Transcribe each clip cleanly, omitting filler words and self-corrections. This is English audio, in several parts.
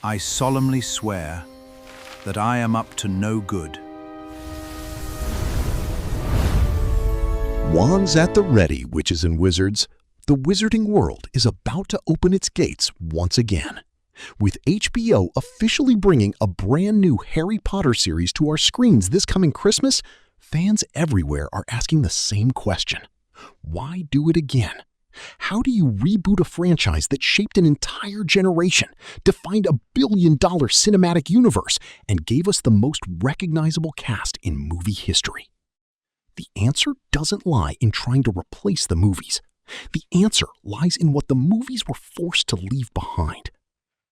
I solemnly swear that I am up to no good. Wands at the ready, witches and wizards. The wizarding world is about to open its gates once again, with HBO officially bringing a brand new Harry Potter series to our screens this coming Christmas. Fans everywhere are asking the same question. Why do it again? How do you reboot a franchise that shaped an entire generation, defined $1 billion cinematic universe, and gave us the most recognizable cast in movie history? The answer doesn't lie in trying to replace the movies. The answer lies in what the movies were forced to leave behind.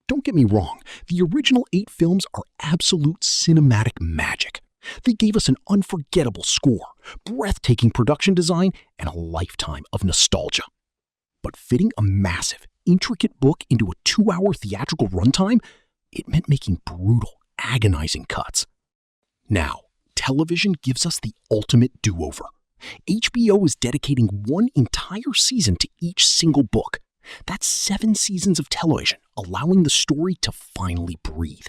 Don't get me wrong, the original 8 films are absolute cinematic magic. They gave us an unforgettable score, breathtaking production design, and a lifetime of nostalgia. But fitting a massive, intricate book into a 2-hour theatrical runtime, it meant making brutal, agonizing cuts. Now, television gives us the ultimate do-over. HBO is dedicating one entire season to each single book. That's 7 seasons of television, allowing the story to finally breathe.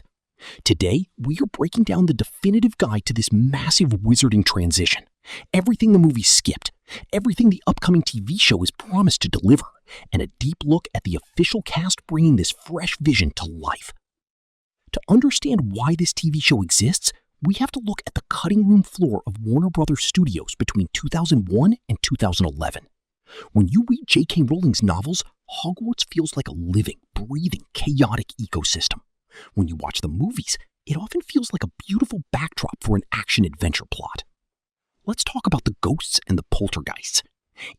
Today, we are breaking down the definitive guide to this massive wizarding transition. Everything the movie skipped, everything the upcoming TV show is promised to deliver, and a deep look at the official cast bringing this fresh vision to life. To understand why this TV show exists, we have to look at the cutting room floor of Warner Brothers Studios between 2001 and 2011. When you read J.K. Rowling's novels, Hogwarts feels like a living, breathing, chaotic ecosystem. When you watch the movies, it often feels like a beautiful backdrop for an action-adventure plot. Let's talk about the ghosts and the poltergeists.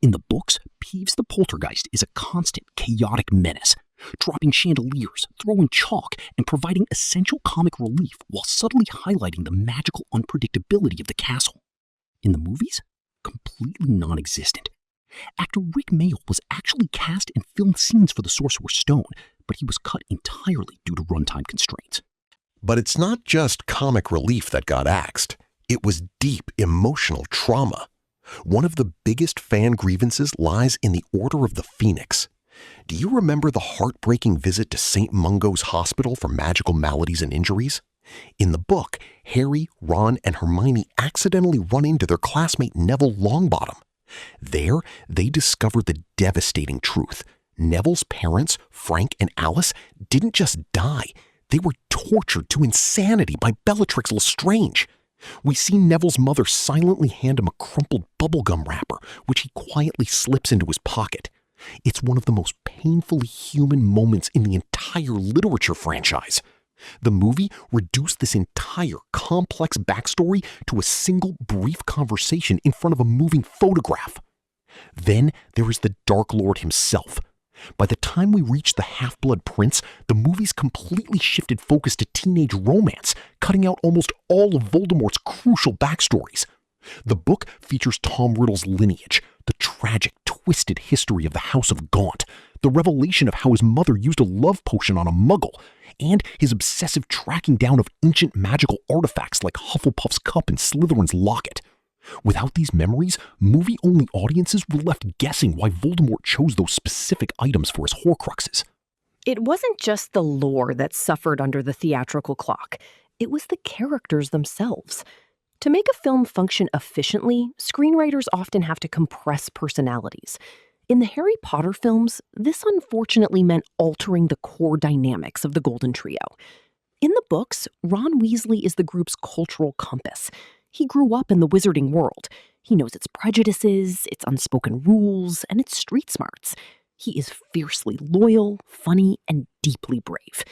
In the books, Peeves the Poltergeist is a constant, chaotic menace, dropping chandeliers, throwing chalk, and providing essential comic relief while subtly highlighting the magical unpredictability of the castle. In the movies, completely non-existent. Actor Rick Mayall was actually cast and filmed scenes for The Sorcerer's Stone, but he was cut entirely due to runtime constraints. But it's not just comic relief that got axed. It was deep emotional trauma. One of the biggest fan grievances lies in the Order of the Phoenix. Do you remember the heartbreaking visit to St. Mungo's Hospital for Magical Maladies and Injuries? In the book, Harry, Ron, and Hermione accidentally run into their classmate Neville Longbottom. There, they discover the devastating truth. Neville's parents, Frank and Alice, didn't just die. They were tortured to insanity by Bellatrix Lestrange. We see Neville's mother silently hand him a crumpled bubblegum wrapper, which he quietly slips into his pocket. It's one of the most painfully human moments in the entire literature franchise. The movie reduced this entire complex backstory to a single brief conversation in front of a moving photograph. Then there is the Dark Lord himself. By the time we reach the Half-Blood Prince, the movie's completely shifted focus to teenage romance, cutting out almost all of Voldemort's crucial backstories. The book features Tom Riddle's lineage, the tragic, twisted history of the House of Gaunt, the revelation of how his mother used a love potion on a muggle, and his obsessive tracking down of ancient magical artifacts like Hufflepuff's cup and Slytherin's locket. Without these memories, movie-only audiences were left guessing why Voldemort chose those specific items for his Horcruxes. It wasn't just the lore that suffered under the theatrical clock. It was the characters themselves. To make a film function efficiently, screenwriters often have to compress personalities. In the Harry Potter films, this unfortunately meant altering the core dynamics of the Golden Trio. In the books, Ron Weasley is the group's cultural compass. He grew up in the wizarding world. He knows its prejudices, its unspoken rules, and its street smarts. He is fiercely loyal, funny, and deeply brave.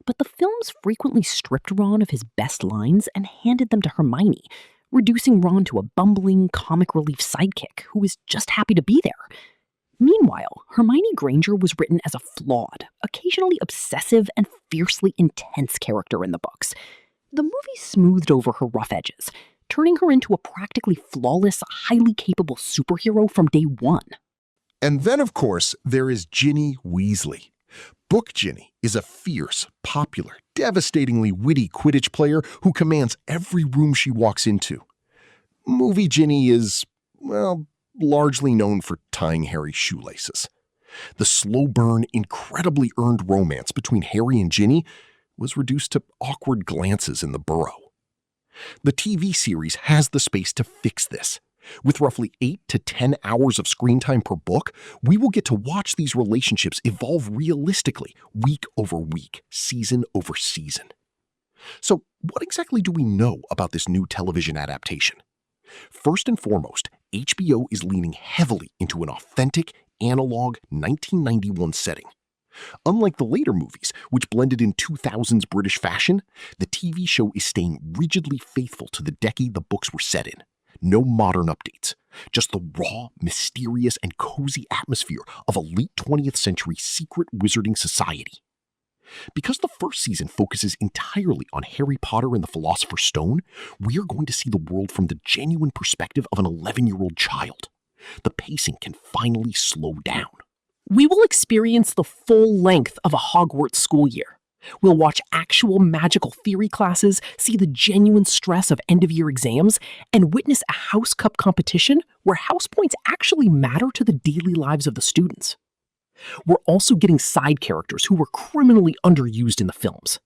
But the films frequently stripped Ron of his best lines and handed them to Hermione, reducing Ron to a bumbling, comic relief sidekick who is just happy to be there. Meanwhile, Hermione Granger was written as a flawed, occasionally obsessive, and fiercely intense character in the books. The movie smoothed over her rough edges, turning her into a practically flawless, highly capable superhero from day one. And then, of course, there is Ginny Weasley. Book Ginny is a fierce, popular, devastatingly witty Quidditch player who commands every room she walks into. Movie Ginny is, well, largely known for tying Harry's shoelaces. The slow burn, incredibly earned romance between Harry and Ginny, was reduced to awkward glances in the burrow. The TV series has the space to fix this. With roughly 8 to 10 hours of screen time per book, we will get to watch these relationships evolve realistically, week over week, season over season. So, what exactly do we know about this new television adaptation? First and foremost, HBO is leaning heavily into an authentic, analog 1991 setting. Unlike the later movies, which blended in 2000s British fashion, the TV show is staying rigidly faithful to the decade the books were set in. No modern updates, just the raw, mysterious, and cozy atmosphere of a late 20th century secret wizarding society. Because the first season focuses entirely on Harry Potter and the Philosopher's Stone, we are going to see the world from the genuine perspective of an 11-year-old child. The pacing can finally slow down. We will experience the full length of a Hogwarts school year. We'll watch actual magical theory classes, see the genuine stress of end-of-year exams, and witness a house cup competition where house points actually matter to the daily lives of the students. We're also getting side characters who were criminally underused in the films.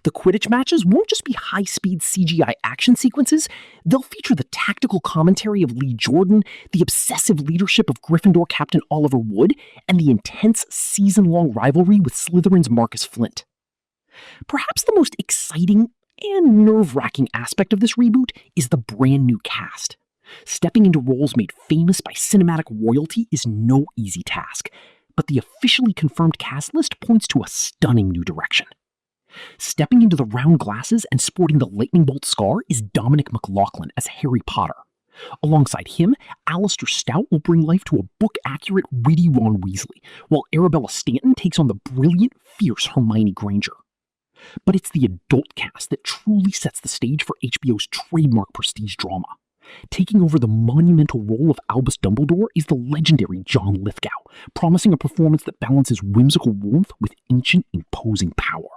The Quidditch matches won't just be high-speed CGI action sequences, they'll feature the tactical commentary of Lee Jordan, the obsessive leadership of Gryffindor Captain Oliver Wood, and the intense season-long rivalry with Slytherin's Marcus Flint. Perhaps the most exciting and nerve-wracking aspect of this reboot is the brand new cast. Stepping into roles made famous by cinematic royalty is no easy task, but the officially confirmed cast list points to a stunning new direction. Stepping into the round glasses and sporting the lightning bolt scar is Dominic McLaughlin as Harry Potter. Alongside him, Alistair Stout will bring life to a book-accurate, witty Ron Weasley, while Arabella Stanton takes on the brilliant, fierce Hermione Granger. But it's the adult cast that truly sets the stage for HBO's trademark prestige drama. Taking over the monumental role of Albus Dumbledore is the legendary John Lithgow, promising a performance that balances whimsical warmth with ancient, imposing power.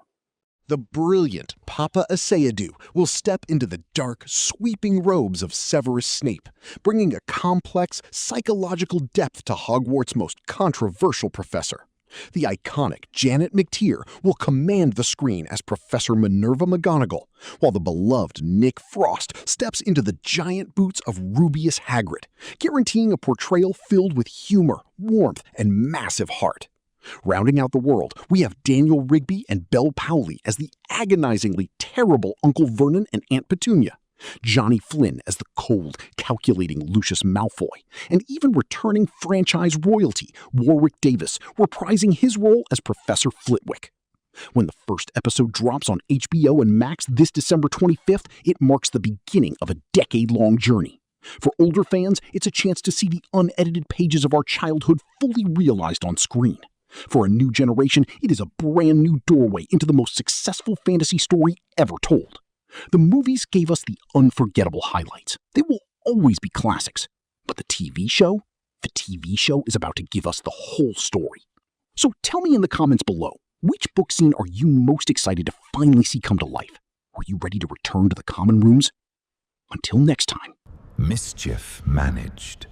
The brilliant Papa Asayadu will step into the dark, sweeping robes of Severus Snape, bringing a complex, psychological depth to Hogwarts' most controversial professor. The iconic Janet McTeer will command the screen as Professor Minerva McGonagall, while the beloved Nick Frost steps into the giant boots of Rubeus Hagrid, guaranteeing a portrayal filled with humor, warmth, and massive heart. Rounding out the world, we have Daniel Rigby and Belle Powley as the agonizingly terrible Uncle Vernon and Aunt Petunia, Johnny Flynn as the cold, calculating Lucius Malfoy, and even returning franchise royalty Warwick Davis reprising his role as Professor Flitwick. When the first episode drops on HBO and Max this December 25th, it marks the beginning of a decade-long journey. For older fans, it's a chance to see the unedited pages of our childhood fully realized on screen. For a new generation, it is a brand new doorway into the most successful fantasy story ever told. The movies gave us the unforgettable highlights. They will always be classics. But the TV show? The TV show is about to give us the whole story. So tell me in the comments below, which book scene are you most excited to finally see come to life? Are you ready to return to the common rooms? Until next time. Mischief managed.